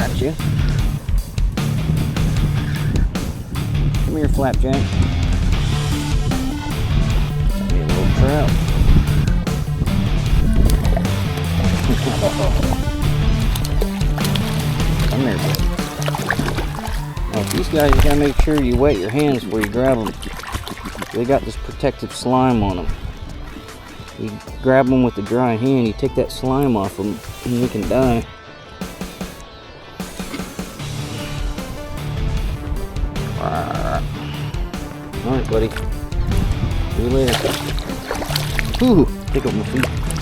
got you. Come here, Flapjack. Be a little trout. Come here, buddy. Now, these guys, you gotta make sure you wet your hands before you grab them. They got this protective slime on them. You grab them with the dry hand, you take that slime off them, and you can die. Alright, buddy. See you later. Ooh, pick up my feet.